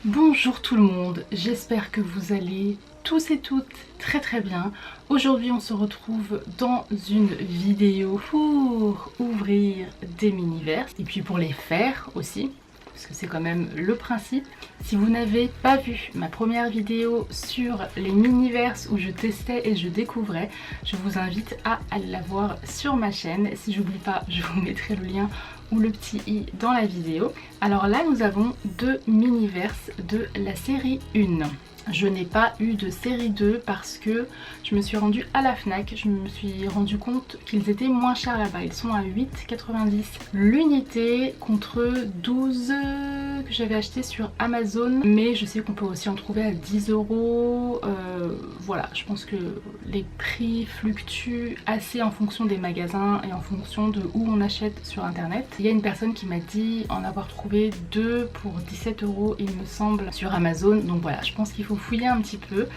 Bonjour tout le monde, j'espère que vous allez tous et toutes très bien. Aujourd'hui on se retrouve dans une vidéo pour ouvrir des mini-verses et puis pour les faire aussi, parce que c'est quand même le principe. Si vous n'avez pas vu ma première vidéo sur les mini-verses où je testais et je découvrais, je vous invite à aller la voir sur ma chaîne. Si j'oublie pas, je vous mettrai le lien ou le petit i dans la vidéo. Alors là nous avons deux mini-verses de la série 1. Je n'ai pas eu de série 2 parce que je me suis rendue à la Fnac, je me suis rendu compte qu'ils étaient moins chers là-bas. Ils sont à 8,90 l'unité contre 12 que j'avais acheté sur Amazon, mais je sais qu'on peut aussi en trouver à 10 €. Voilà, je pense que les prix fluctuent assez en fonction des magasins et en fonction de où on achète sur internet. Il y a une personne qui m'a dit en avoir trouvé deux pour 17 € il me semble sur Amazon, donc voilà, je pense qu'il faut fouiller un petit peu.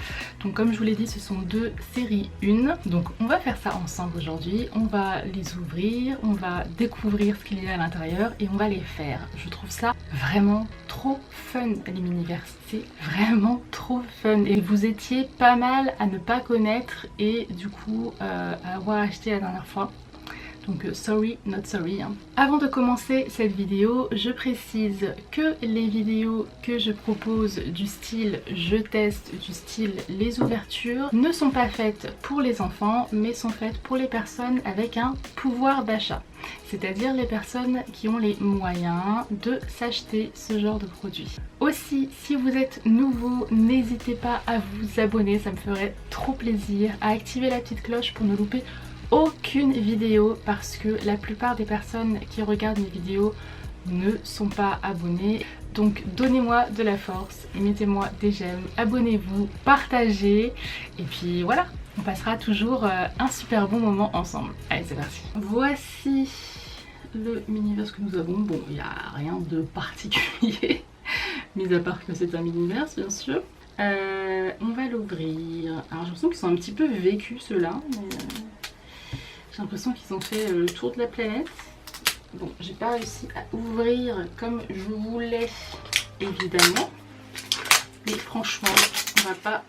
Donc comme je vous l'ai dit, ce sont deux séries 1, donc on va faire ça ensemble aujourd'hui. On va les ouvrir, on va découvrir ce qu'il y a à l'intérieur et on va les faire. Je trouve ça vraiment trop fun, les mini-verses, c'est vraiment trop fun et vous étiez pas mal à ne pas connaître et du coup à avoir acheté la dernière fois. Donc sorry, not sorry. Avant de commencer cette vidéo, je précise que les vidéos que je propose du style je teste, du style les ouvertures, ne sont pas faites pour les enfants, mais sont faites pour les personnes avec un pouvoir d'achat. C'est-à-dire les personnes qui ont les moyens de s'acheter ce genre de produit. Aussi, si vous êtes nouveau, n'hésitez pas à vous abonner, ça me ferait trop plaisir, à activer la petite cloche pour ne louper aucune vidéo parce que la plupart des personnes qui regardent mes vidéos ne sont pas abonnées. Donc donnez-moi de la force, mettez-moi des j'aime, abonnez-vous, partagez et puis voilà, on passera toujours un super bon moment ensemble. Allez, c'est parti. Voici le mini-verse que nous avons. Bon, il n'y a rien de particulier, mis à part que c'est un mini-verse bien sûr. On va l'ouvrir. Alors j'ai l'impression qu'ils sont un petit peu vécus ceux-là, mais j'ai l'impression qu'ils ont fait le tour de la planète. Bon, j'ai pas réussi à ouvrir comme je voulais, évidemment. Mais franchement, on va pas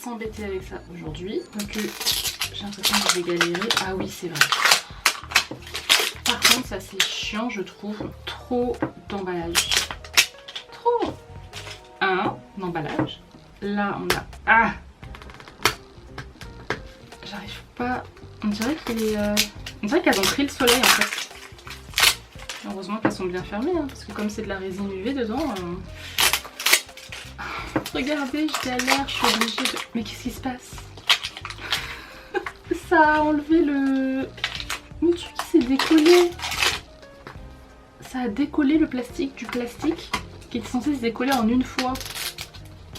s'embêter avec ça aujourd'hui. Donc j'ai l'impression que je vais galérer. Ah oui, c'est vrai. Par contre, ça c'est chiant, je trouve. Trop d'emballage. Trop. Un emballage. Là, on a... Ah, j'arrive pas... On dirait qu'il est... On dirait qu'elles ont pris le soleil en fait. Heureusement qu'elles sont bien fermées, hein, parce que comme c'est de la résine UV dedans... Regardez, je galère, je suis obligée de... Mais qu'est-ce qui se passe? Ça a enlevé le... Le truc qui s'est décollé. Ça a décollé le plastique du plastique qui était censé se décoller en une fois.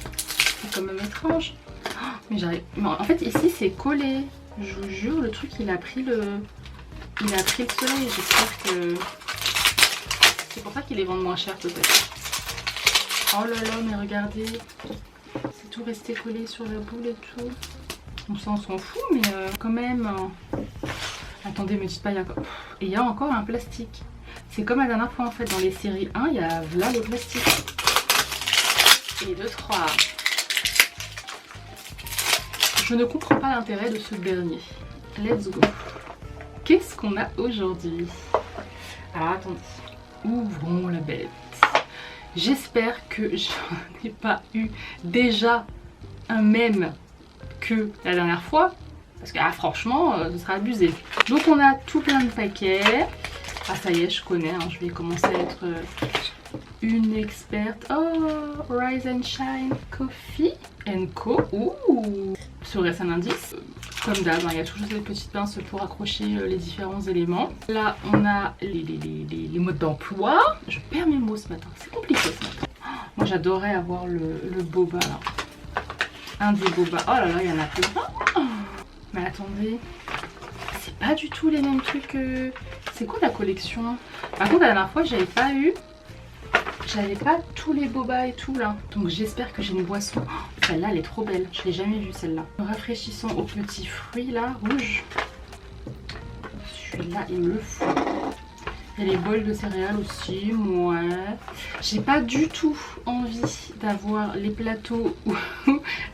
C'est quand même étrange. Mais j'arrive... En fait ici c'est collé. Je vous jure, le truc il a pris le soleil. J'espère que c'est pour ça qu'ils les vendent moins cher peut-être. Oh là là, mais regardez, c'est tout resté collé sur la boule et tout. Donc ça on s'en fout, mais quand même. Attendez, me dites pas, il y a encore un plastique. C'est comme la dernière fois en fait dans les séries 1, il y a là le plastique. Et 2, 3. Je ne comprends pas l'intérêt de ce dernier. Let's go. Qu'est-ce qu'on a aujourd'hui? Alors attendez. Ouvrons la bête. J'espère que je n'ai pas eu déjà un même que la dernière fois. Parce que franchement, ce sera abusé. Donc on a tout plein de paquets. Ah ça y est, je connais. Hein, je vais commencer à être une experte. Oh, Rise and Shine Coffee & Co. Ouh, serait-ce un indice? Comme d'hab, il y a toujours des petites pinces pour accrocher les différents éléments. Là, on a les modes d'emploi. Je perds mes mots ce matin, c'est compliqué ce matin. Moi, j'adorais avoir le boba là. Un des bobas. Oh là là, il y en a plein. Oh, mais attendez, c'est pas du tout les mêmes trucs que... C'est quoi la collection? Par contre, la dernière fois, j'avais pas tous les bobas et tout là. Donc j'espère que j'ai une boisson. Oh, celle-là elle est trop belle. Je l'ai jamais vue celle-là. Rafraîchissant aux petits fruits là, rouge. Celui-là il me le faut. Il y a les bols de céréales aussi, ouais. J'ai pas du tout envie d'avoir les plateaux ou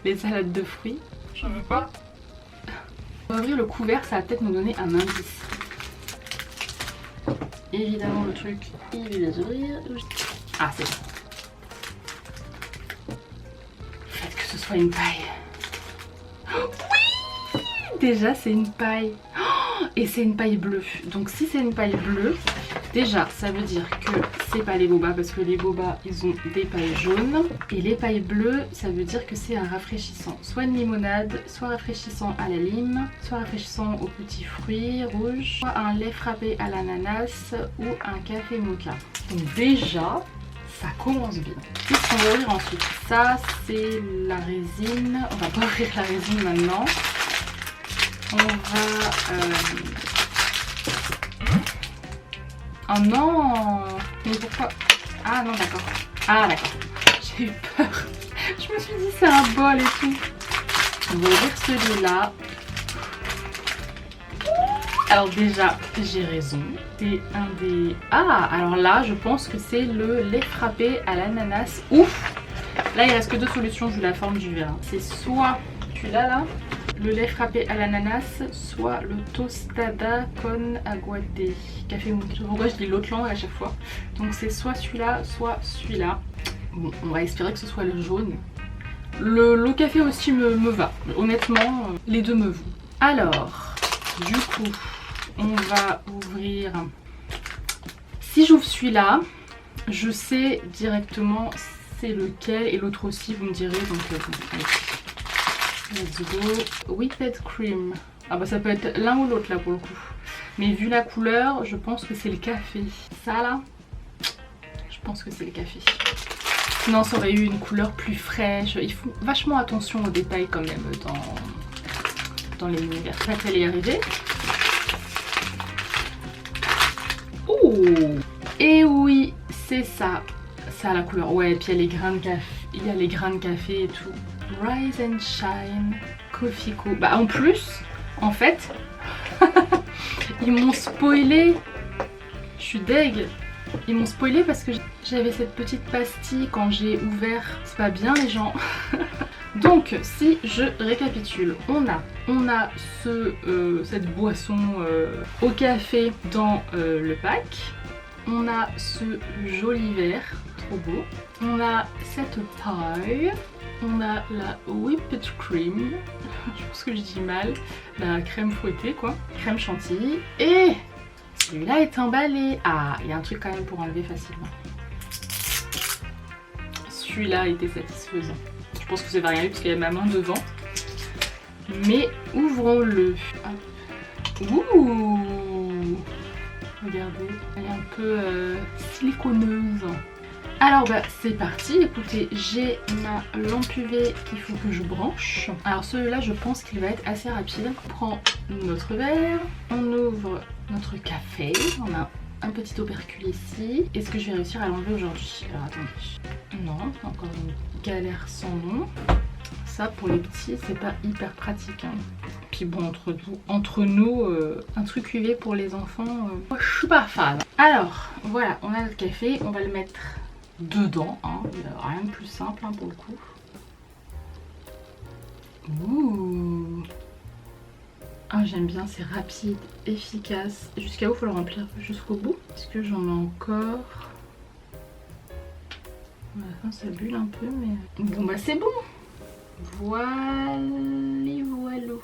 les salades de fruits. Je veux pas. On va ouvrir le couvert, ça va peut-être nous donner un indice. Évidemment le truc, il va s'ouvrir. Ah c'est bon. Faites que ce soit une paille. Oh, oui, déjà c'est une paille. Oh, et c'est une paille bleue. Donc si c'est une paille bleue, déjà ça veut dire que c'est pas les boba parce que les boba ils ont des pailles jaunes. Et les pailles bleues ça veut dire que c'est un rafraîchissant. Soit une limonade, soit rafraîchissant à la lime, soit rafraîchissant aux petits fruits rouges, soit un lait frappé à l'ananas ou un café mocha. Donc déjà ça commence bien. Qu'est-ce qu'on va ouvrir ensuite? Ça c'est la résine. On va pas ouvrir la résine maintenant. On va... Oh non! Mais pourquoi? Ah non d'accord. Ah d'accord. J'ai eu peur. Je me suis dit c'est un bol et tout. On va ouvrir celui-là. Alors déjà, j'ai raison. C'est un des... Ah, alors là, je pense que c'est le lait frappé à l'ananas. Ouf! Là, il reste que deux solutions vu la forme du verre. C'est soit celui-là, là, le lait frappé à l'ananas, soit le tostada con aguate. Café mocha. Pourquoi je dis l'autre langue à chaque fois? Donc c'est soit celui-là, soit celui-là. Bon, on va espérer que ce soit le jaune. Le café aussi me va. Honnêtement, les deux me vont. Alors, du coup... on va ouvrir. Si j'ouvre celui-là, je sais directement c'est lequel et l'autre aussi, vous me direz. Donc, allez. Let's go. Whipped cream. Ah bah ça peut être l'un ou l'autre là pour le coup. Mais vu la couleur, je pense que c'est le café. Ça là, je pense que c'est le café. Sinon ça aurait eu une couleur plus fraîche. Il faut vachement attention aux détails quand même dans les univers. Ça qu'elle est arrivée. Et oui, c'est ça. Ça a la couleur. Ouais, et puis il y a les grains de café. Il y a les grains de café et tout. Rise and Shine Coffee Co. Bah en plus, en fait, ils m'ont spoilé. Je suis deg. Ils m'ont spoilé parce que j'avais cette petite pastille quand j'ai ouvert. C'est pas bien les gens. Donc si je récapitule, on a cette boisson au café dans le pack. On a ce joli verre, trop beau. On a cette taille. On a la whipped cream. Je pense que je dis mal. La crème fouettée quoi. Crème chantilly. Et celui-là est emballé. Ah, il y a un truc quand même pour enlever facilement. Celui-là était satisfaisant. Je pense que c'est pas rien parce qu'il y a ma main devant. Mais ouvrons-le. Ouh! Regardez, elle est un peu siliconeuse. Alors bah c'est parti, écoutez, j'ai ma lampe UV qu'il faut que je branche. Alors celui-là je pense qu'il va être assez rapide. On prend notre verre, on ouvre notre café, on a un petit opercule ici. Est-ce que je vais réussir à l'enlever aujourd'hui? Alors attendez. Non, encore une galère sans nom. Ça pour les petits c'est pas hyper pratique hein. Puis bon entre nous un truc UV pour les enfants, moi je suis pas fan. Alors voilà, on a notre café, on va le mettre dedans hein. Il n'y a rien de plus simple hein, pour le coup. Ouh. Ah j'aime bien, c'est rapide, efficace. Jusqu'à où faut le remplir? Jusqu'au bout? Est-ce que j'en ai encore? À la fin ça bulle un peu mais... Bon bah c'est bon. Voilà.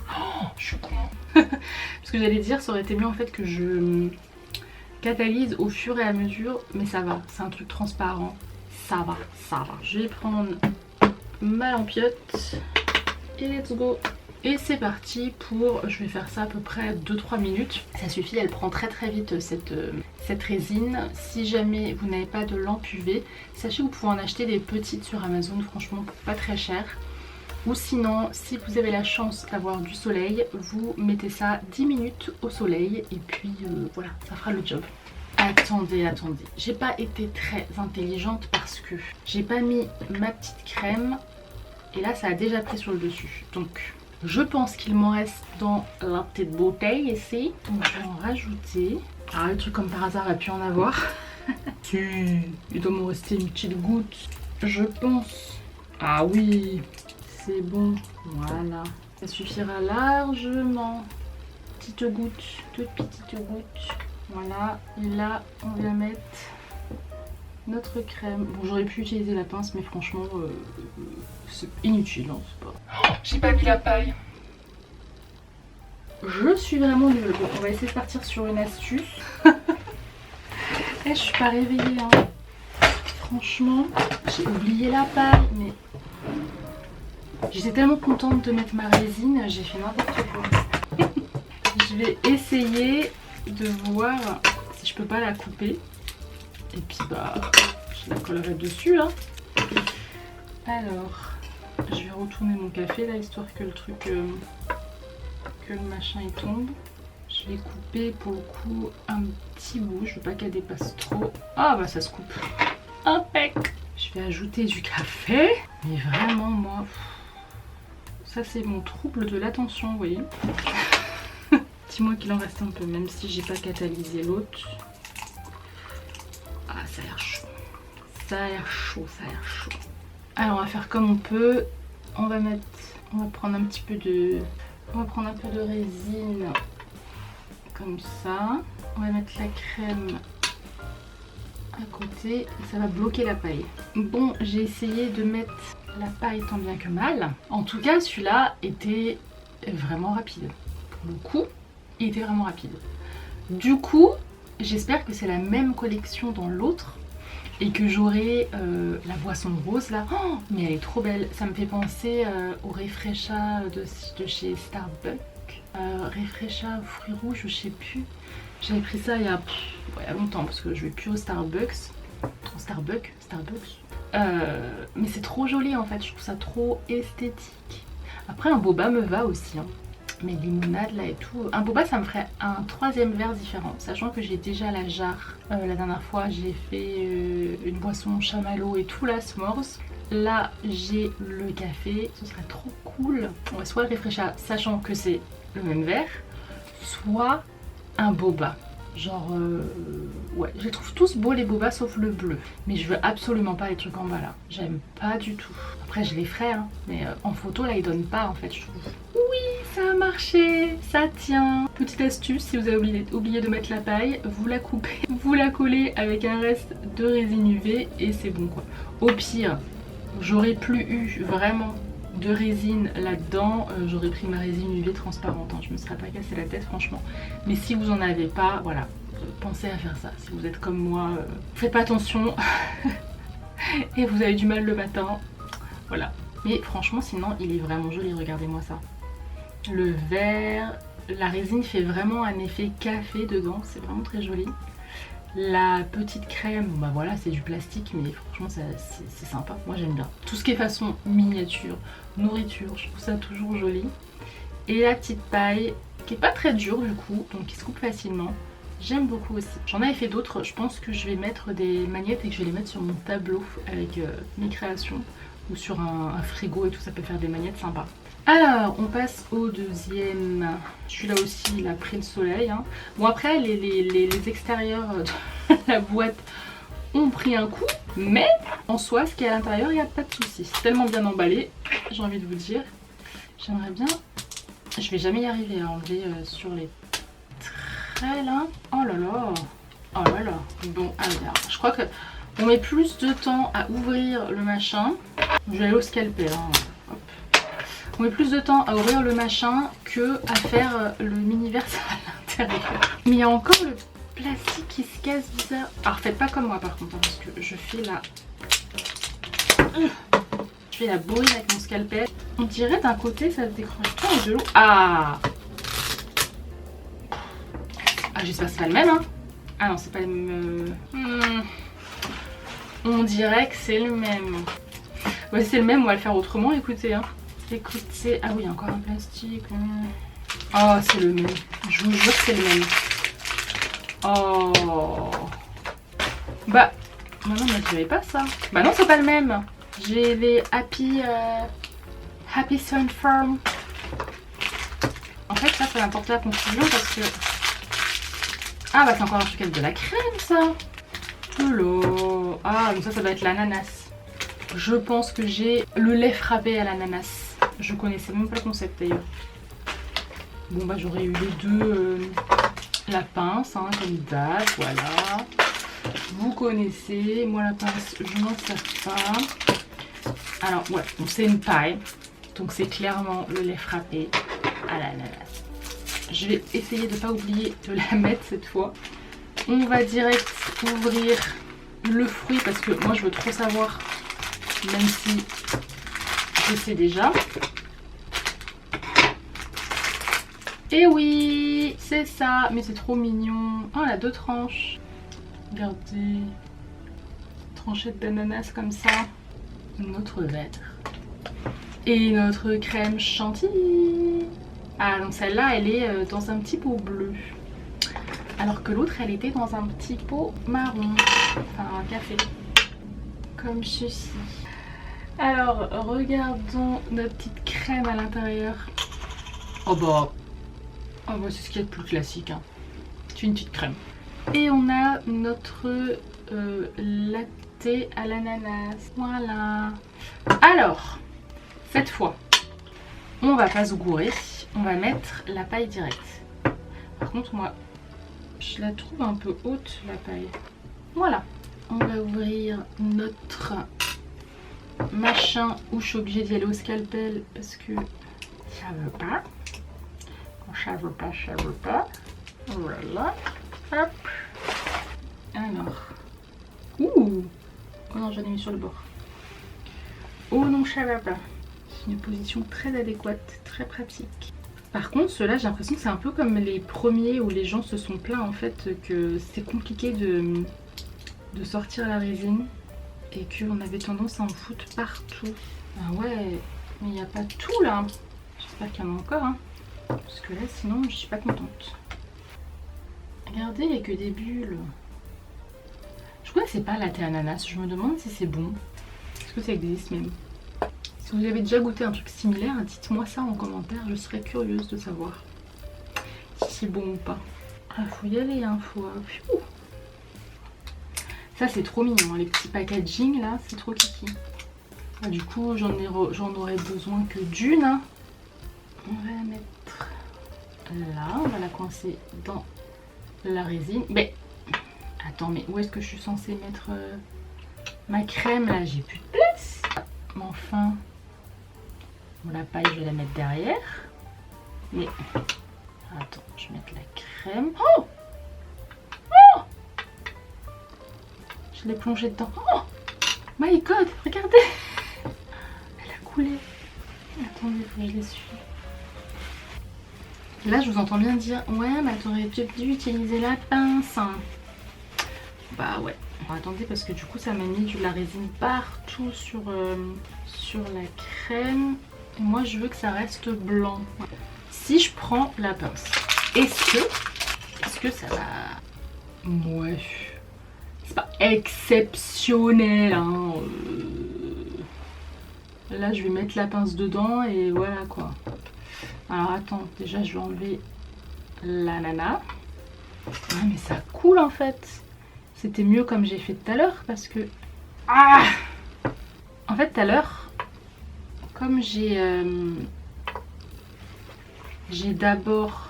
Oh, je suis con. Parce que j'allais dire, ça aurait été mieux en fait que je catalyse au fur et à mesure. Mais ça va, c'est un truc transparent. Ça va, ça va. Je vais prendre ma lampiote. Et let's go. Et c'est parti pour, je vais faire ça à peu près 2-3 minutes. Ça suffit, elle prend très très vite cette résine. Si jamais vous n'avez pas de lampe UV, sachez que vous pouvez en acheter des petites sur Amazon, franchement pas très cher. Ou sinon, si vous avez la chance d'avoir du soleil, vous mettez ça 10 minutes au soleil et puis voilà, ça fera le job. Attendez, j'ai pas été très intelligente parce que j'ai pas mis ma petite crème et là ça a déjà pris sur le dessus. Donc je pense qu'il m'en reste dans la petite bouteille ici. Donc je vais en rajouter. Arrête, comme par hasard, il a pu en avoir. Si, il doit me rester une petite goutte, je pense. Ah oui, c'est bon. Voilà, ça suffira largement. Petite goutte, toute petite goutte. Voilà, et là, on va mettre notre crème. Bon, j'aurais pu utiliser la pince, mais franchement, c'est inutile. Hein, c'est pas... Oh, j'ai pas mis la paille. Je suis vraiment nulle. Bon, on va essayer de partir sur une astuce. Je suis pas réveillée. Hein. Franchement, j'ai oublié la paille, mais j'étais tellement contente de mettre ma résine, j'ai fait n'importe quoi. Je vais essayer de voir si je peux pas la couper. Et puis bah, je la collerai dessus là. Alors, je vais retourner mon café là, histoire que le truc, que le machin il tombe. Je vais couper pour le coup un petit bout, je veux pas qu'elle dépasse trop. Ah bah ça se coupe. Impec. Je vais ajouter du café. Mais vraiment moi, ça c'est mon trouble de l'attention, vous voyez. Dis-moi qu'il en reste un peu, même si j'ai pas catalysé l'autre. Ah ça a l'air chaud. Ça a l'air chaud, ça a l'air chaud. Alors on va faire comme on peut. On va prendre un petit peu de... On va prendre un peu de résine. Comme ça. On va mettre la crème à côté et ça va bloquer la paille. Bon, j'ai essayé de mettre la paille tant bien que mal. En tout cas, celui-là était vraiment rapide. Pour le coup, il était vraiment rapide. Du coup, j'espère que c'est la même collection dans l'autre et que j'aurai la boisson rose là. Oh, mais elle est trop belle. Ça me fait penser au Refresha de chez Starbucks. Refresha fruits rouges, je sais plus. J'avais pris ça il y a longtemps parce que je vais plus au Starbucks. Mais c'est trop joli en fait, je trouve ça trop esthétique. Après un boba me va aussi. Hein. Mais limonade là et tout. Un boba ça me ferait un troisième verre différent. Sachant que j'ai déjà la jarre. La dernière fois j'ai fait une boisson chamallow et tout là, s'mores. Là j'ai le café, ce serait trop cool. On va soit le Refresha, sachant que c'est le même verre, soit un boba. Genre, ouais, je les trouve tous beaux les bobas sauf le bleu. Mais je veux absolument pas les trucs en bas là. J'aime pas du tout. Après, je les ferai, hein, mais en photo là, ils donnent pas en fait, je trouve. Oui, ça a marché, ça tient. Petite astuce, si vous avez oublié de mettre la paille, vous la coupez, vous la collez avec un reste de résine UV et c'est bon quoi. Au pire, j'aurais plus eu vraiment de résine là-dedans, j'aurais pris ma résine UV transparente, hein. Je me serais pas cassé la tête franchement. Mais si vous en avez pas, voilà, pensez à faire ça. Si vous êtes comme moi, faites pas attention et vous avez du mal le matin, voilà. Mais franchement sinon il est vraiment joli, regardez-moi ça. Le vert, la résine fait vraiment un effet café dedans, c'est vraiment très joli. La petite crème, bah voilà, c'est du plastique, mais franchement c'est sympa, moi j'aime bien. Tout ce qui est façon miniature, nourriture, je trouve ça toujours joli. Et la petite paille, qui est pas très dure du coup, donc qui se coupe facilement, j'aime beaucoup aussi. J'en avais fait d'autres, je pense que je vais mettre des magnettes et que je vais les mettre sur mon tableau avec mes créations, ou sur un frigo et tout, ça peut faire des magnettes sympas. Alors, on passe au deuxième. Celui-là aussi, il a pris le soleil. Hein. Bon, après, les extérieurs de la boîte ont pris un coup. Mais, en soi, ce qu'il y a à l'intérieur, il n'y a pas de souci. C'est tellement bien emballé, j'ai envie de vous dire. J'aimerais bien... Je vais jamais y arriver à enlever sur les traits, là. Oh là là. Oh là là. Bon, alors, je crois que on met plus de temps à ouvrir le machin. Je vais aller au scalpel, hein. On met plus de temps à ouvrir le machin que à faire le mini-verse à l'intérieur. Mais il y a encore le plastique qui se casse bizarre. Alors faites pas comme moi par contre, hein, parce que je fais la bourrine avec mon scalpel. On dirait d'un côté ça se décroche pas et de l'autre. Ah j'espère que c'est pas le même hein. Ah non c'est pas le même. On dirait que c'est le même. Ouais c'est le même, on va le faire autrement, écoutez hein. Écoutez, ah oui, encore un plastique. Oh, c'est le même. Je vous jure que c'est le même. Oh. Bah, non, mais j'avais pas ça. Bah non, c'est pas le même. J'ai les Happy Sun Farm. En fait, ça va m'apporter la confusion parce que Ah bah c'est encore un truc avec de la crème ça. Hello. Ah donc ça va être l'ananas. Je pense que j'ai le lait frappé à l'ananas. Je connaissais même pas le concept d'ailleurs. Bon bah j'aurais eu les deux, la pince hein, comme d'hab, voilà. Vous connaissez, moi la pince je m'en sers pas. Alors ouais, donc c'est une paille. Donc c'est clairement le lait frappé à l'ananas. Je vais essayer de ne pas oublier de la mettre cette fois. On va direct ouvrir le fruit parce que moi je veux trop savoir, même si je sais déjà. Et oui, c'est ça, mais c'est trop mignon. Oh, elle a 2 tranches. Regardez, tranchette d'ananas comme ça. Notre verre. Et notre crème chantilly. Ah, donc celle-là, elle est dans un petit pot bleu. Alors que l'autre, elle était dans un petit pot marron. Enfin, un café. Comme ceci. Alors, regardons notre petite crème à l'intérieur. Oh bah c'est ce qu'il y a de plus classique. Hein. C'est une petite crème. Et on a notre latte à l'ananas. Voilà. Alors, cette fois, on va pas se gourer. On va mettre la paille directe. Par contre, moi, je la trouve un peu haute, la paille. Voilà. On va ouvrir notre machin où je suis obligée d'y aller au scalpel parce que ça veut pas. Quand ça veut pas, ça veut pas. Voilà. Hop. Alors. Ouh. Oh non, j'en ai mis sur le bord. Oh non, ça va pas. C'est une position très adéquate, très pratique. Par contre, ceux-là, j'ai l'impression que c'est un peu comme les premiers où les gens se sont plaints en fait que c'est compliqué de sortir la résine et qu'on avait tendance à en foutre partout. Ah ouais, mais il n'y a pas tout là. J'espère qu'il y en a encore. Hein. Parce que là, sinon, je suis pas contente. Regardez, il n'y a que des bulles. Je connaissais pas la thé ananas. Je me demande si c'est bon. Est-ce que ça existe même? Si vous avez déjà goûté un truc similaire, dites-moi ça en commentaire. Je serais curieuse de savoir si c'est bon ou pas. Ah, faut y aller, hein. Faut... Ça, c'est trop mignon. Hein. Les petits packaging là, c'est trop kiki. Ah, du coup, j'en aurais besoin que d'une. Hein. On va la mettre là. On va la coincer dans la résine. Mais attends, mais où est-ce que je suis censée mettre ma crème là? J'ai plus de place. Mais enfin, bon, la paille, je vais la mettre derrière. Mais attends, je vais mettre la crème. Oh, oh, je l'ai plongée dedans. Oh my god, regardez, elle a coulé. Attendez, faut que je l'essuie. Là, je vous entends bien dire, ouais, mais t'aurais peut-être dû utiliser la pince. Bah ouais. Bon, attendez, parce que du coup, ça m'a mis de la résine partout sur la crème. Et moi, je veux que ça reste blanc. Si je prends la pince, est-ce que ça va... Ouais. C'est pas exceptionnel, hein. Là, je vais mettre la pince dedans et voilà quoi. Alors attends, déjà je vais enlever l'ananas. Ah mais ça coule en fait. C'était mieux comme j'ai fait tout à l'heure parce que... Ah, en fait tout à l'heure, comme j'ai d'abord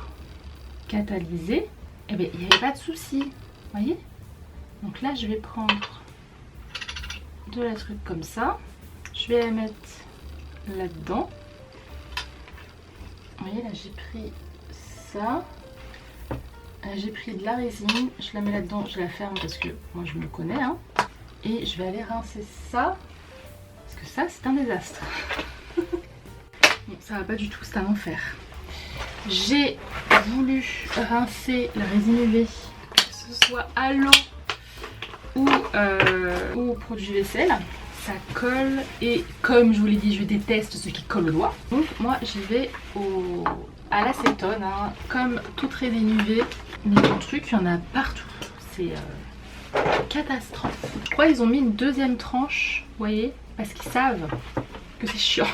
catalysé, eh bien il n'y avait pas de souci. Vous voyez? Donc là je vais prendre de la truc comme ça. Je vais la mettre là-dedans. Vous voyez, là j'ai pris ça. J'ai pris de la résine. Je la mets là-dedans, je la ferme parce que moi je me connais. Hein. Et je vais aller rincer ça. Parce que ça, c'est un désastre. Bon, ça va pas du tout, c'est un enfer. J'ai voulu rincer la résine UV, que ce soit à l'eau ou au produit vaisselle. Ça colle et comme je vous l'ai dit, je déteste ce qui colle au doigt. Donc moi j'y vais à l'acétone, hein, comme toute résine UV. Mais le truc, il y en a partout. C'est catastrophe. Je crois qu'ils ont mis une deuxième tranche, vous voyez, parce qu'ils savent que c'est chiant.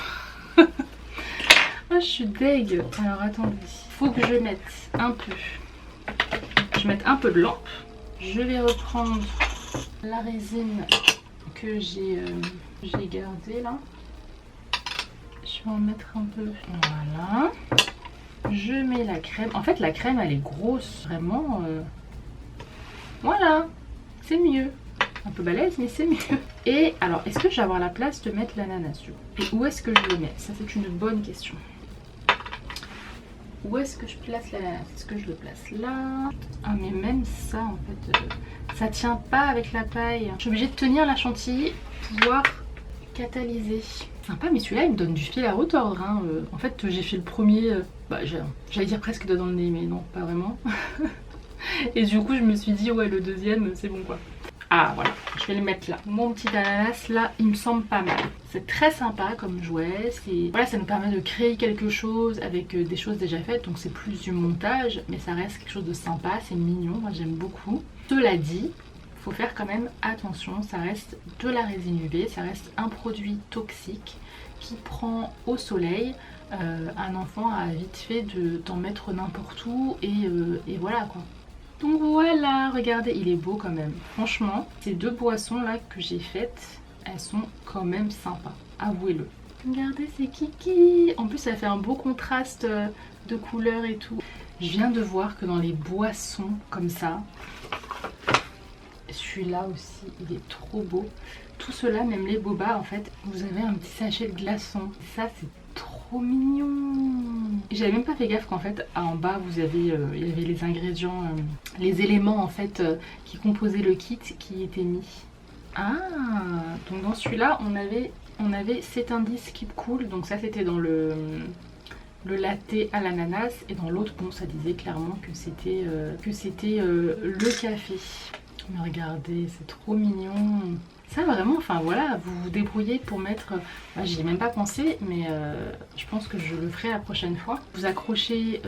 Ah, je suis deg. Alors attendez, faut que je mette un peu je vais mettre un peu de lampe. Je vais reprendre la résine que j'ai gardée là. Je vais en mettre un peu. Voilà. Je mets la crème. En fait, la crème, elle est grosse. Vraiment. Voilà. C'est mieux. Un peu balèze, mais c'est mieux. Et alors, est-ce que je vais avoir la place de mettre l'ananas? Et où est-ce que je le mets? Ça, c'est une bonne question. Où est-ce que je place l'ananas? Est-ce que je le place là? Ah, mais même ça, en fait, ça tient pas avec la paille. Je suis obligée de tenir la chantilly pour pouvoir catalyser. Sympa, mais celui-là, il me donne du fil à retordre. Hein. En fait, j'ai fait le premier, j'allais dire presque dans le nez, mais non, pas vraiment. Et du coup, je me suis dit, ouais, le deuxième, c'est bon, quoi. Ah, voilà, je vais le mettre là. Mon petit ananas, là, il me semble pas mal. C'est très sympa comme jouet. Voilà, ça nous permet de créer quelque chose avec des choses déjà faites. Donc, c'est plus du montage, mais ça reste quelque chose de sympa. C'est mignon, moi, j'aime beaucoup. Cela dit, faut faire quand même attention. Ça reste de la résine UV. Ça reste un produit toxique qui prend au soleil. Un enfant a vite fait d'en mettre n'importe où. Et voilà, quoi. Donc voilà, regardez, il est beau quand même. Franchement, ces deux boissons là que j'ai faites, elles sont quand même sympas, avouez-le. Regardez, c'est kiki. En plus, ça fait un beau contraste de couleurs et tout. Je viens de voir que dans les boissons comme ça, celui-là aussi, il est trop beau. Tout cela, même les boba, en fait, vous avez un petit sachet de glaçons. Ça, c'est trop mignon. J'avais même pas fait gaffe qu'en fait en bas vous avez il y avait les ingrédients, les éléments en fait qui composaient le kit qui étaient mis. Ah, donc dans celui-là on avait cet indice Keep Cool, donc ça c'était dans le latte à l'ananas, et dans l'autre bon ça disait clairement que c'était le café. Mais regardez, c'est trop mignon. Ça vraiment, enfin voilà, vous vous débrouillez pour mettre... j'y ai même pas pensé, mais je pense que je le ferai la prochaine fois. Vous accrochez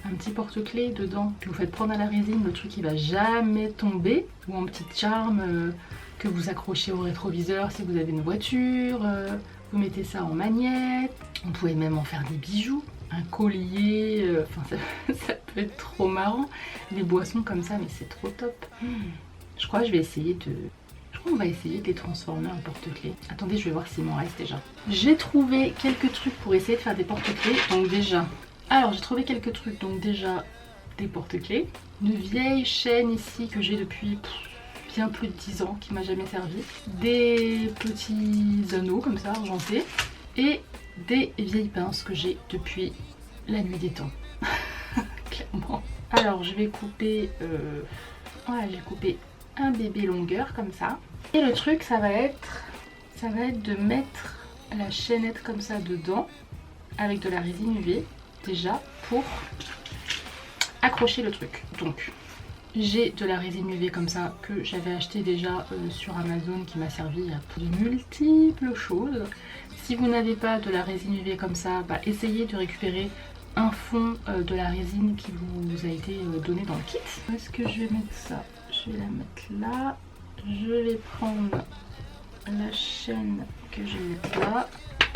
un petit porte-clés dedans, que vous faites prendre à la résine, le truc il va jamais tomber. Ou un petit charme que vous accrochez au rétroviseur si vous avez une voiture. Vous mettez ça en magnète. On pouvait même en faire des bijoux. Un collier, enfin ça peut être trop marrant. Des boissons comme ça, mais c'est trop top. Je crois que je vais essayer de... On va essayer de les transformer en porte-clés. Attendez, je vais voir s'il m'en reste déjà. J'ai trouvé quelques trucs pour essayer de faire des porte-clés. Donc déjà... Alors, j'ai trouvé quelques trucs. Donc déjà, des porte-clés. Une vieille chaîne ici que j'ai depuis bien plus de 10 ans, qui m'a jamais servi. Des petits anneaux comme ça, argentés. Et des vieilles pinces que j'ai depuis la nuit des temps. Clairement. Alors, je vais couper... Voilà, j'ai coupé un bébé longueur comme ça. Et le truc ça va être de mettre la chaînette comme ça dedans avec de la résine UV déjà pour accrocher le truc. Donc j'ai de la résine UV comme ça que j'avais acheté déjà sur Amazon, qui m'a servi à de multiples choses. Si vous n'avez pas de la résine UV comme ça, essayez de récupérer un fond de la résine qui vous a été donné dans le kit. Où est-ce que je vais mettre ça? Je vais la mettre là. Je vais prendre la chaîne que je vais mettre là.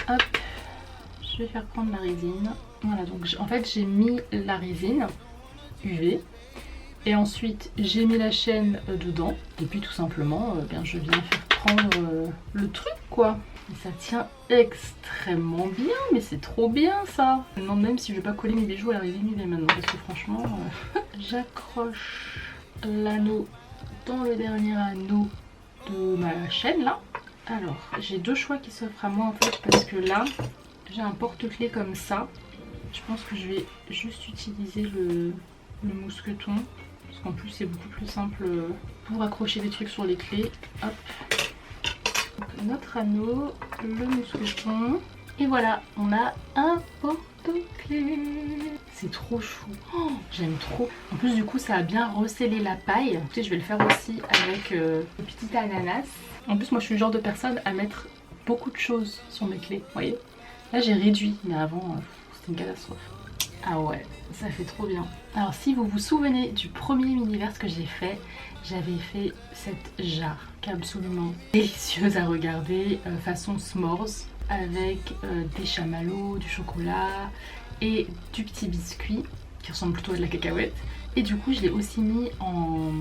Hop. Je vais faire prendre la résine. Voilà, donc en fait j'ai mis la résine UV. Et ensuite j'ai mis la chaîne dedans. Et puis tout simplement, je viens faire prendre le truc quoi. Et ça tient extrêmement bien, mais c'est trop bien ça. Je me demande même si je vais pas coller mes bijoux à la résine UV maintenant, parce que franchement, j'accroche l'anneau dans le dernier anneau de ma chaîne là. Alors, j'ai deux choix qui s'offrent à moi en fait, parce que là, j'ai un porte-clés comme ça. Je pense que je vais juste utiliser le mousqueton, parce qu'en plus c'est beaucoup plus simple pour accrocher des trucs sur les clés. Hop. Donc, notre anneau, le mousqueton, et voilà, on a un porte-clés. C'est trop chou. Oh, j'aime trop. En plus du coup ça a bien recellé la paille. Écoutez, je vais le faire aussi avec le petit ananas. En plus moi je suis le genre de personne à mettre beaucoup de choses sur mes clés, vous voyez. Là j'ai réduit, mais avant c'était une catastrophe. Ah ouais, ça fait trop bien. Alors si vous vous souvenez du premier mini-verse que j'ai fait, j'avais fait cette jarre qui est absolument délicieuse à regarder, façon s'mores, avec des chamallows, du chocolat et du petit biscuit. qui ressemble plutôt à de la cacahuète. Et du coup je l'ai aussi mis en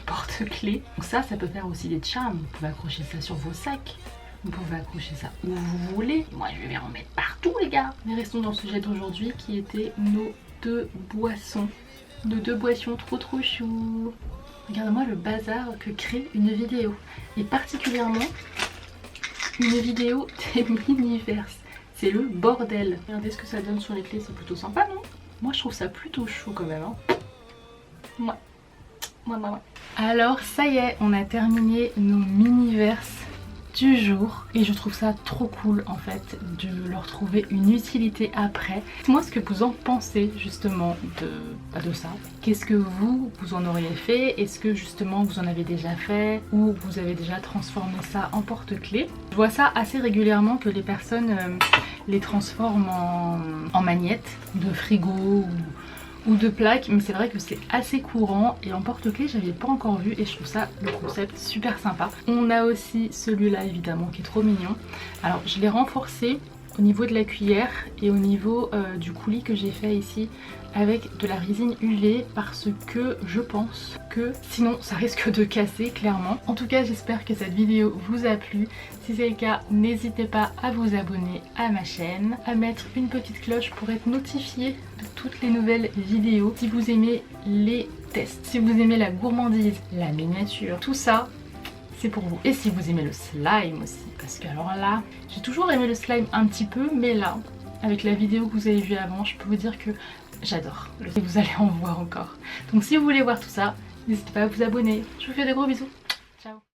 porte-clés. Donc ça peut faire aussi des charms. Vous pouvez accrocher ça sur vos sacs. Vous pouvez accrocher ça où vous voulez. Moi je vais en mettre partout les gars. Mais restons dans le sujet d'aujourd'hui qui était nos deux boissons. Nos deux boissons trop chou. Regardez-moi le bazar que crée une vidéo. Et particulièrement une vidéo des Miniverse. C'est le bordel. Regardez ce que ça donne sur les clés, c'est plutôt sympa non? Moi je trouve ça plutôt chou quand même. Hein. Ouais. Alors ça y est, on a terminé nos Miniverse du jour et je trouve ça trop cool en fait de leur trouver une utilité après. Dites-moi ce que vous en pensez justement de ça. Qu'est-ce que vous en auriez fait? Est-ce que justement vous en avez déjà fait ou vous avez déjà transformé ça en porte-clés? Je vois ça assez régulièrement que les personnes les transforment en magnettes de frigo ou de plaques, mais c'est vrai que c'est assez courant et en porte-clés j'avais pas encore vu et je trouve ça le concept super sympa. On a aussi celui-là évidemment qui est trop mignon. Alors je l'ai renforcé au niveau de la cuillère et au niveau du coulis que j'ai fait ici avec de la résine UV parce que je pense que sinon ça risque de casser clairement. En tout cas j'espère que cette vidéo vous a plu. Si c'est le cas, n'hésitez pas à vous abonner à ma chaîne, à mettre une petite cloche pour être notifié de toutes les nouvelles vidéos. Si vous aimez les tests, si vous aimez la gourmandise, la miniature, tout ça c'est pour vous. Et si vous aimez le slime aussi, parce que alors là, j'ai toujours aimé le slime un petit peu, mais là, avec la vidéo que vous avez vue avant, je peux vous dire que j'adore. Et vous allez en voir encore. Donc si vous voulez voir tout ça, n'hésitez pas à vous abonner. Je vous fais de gros bisous.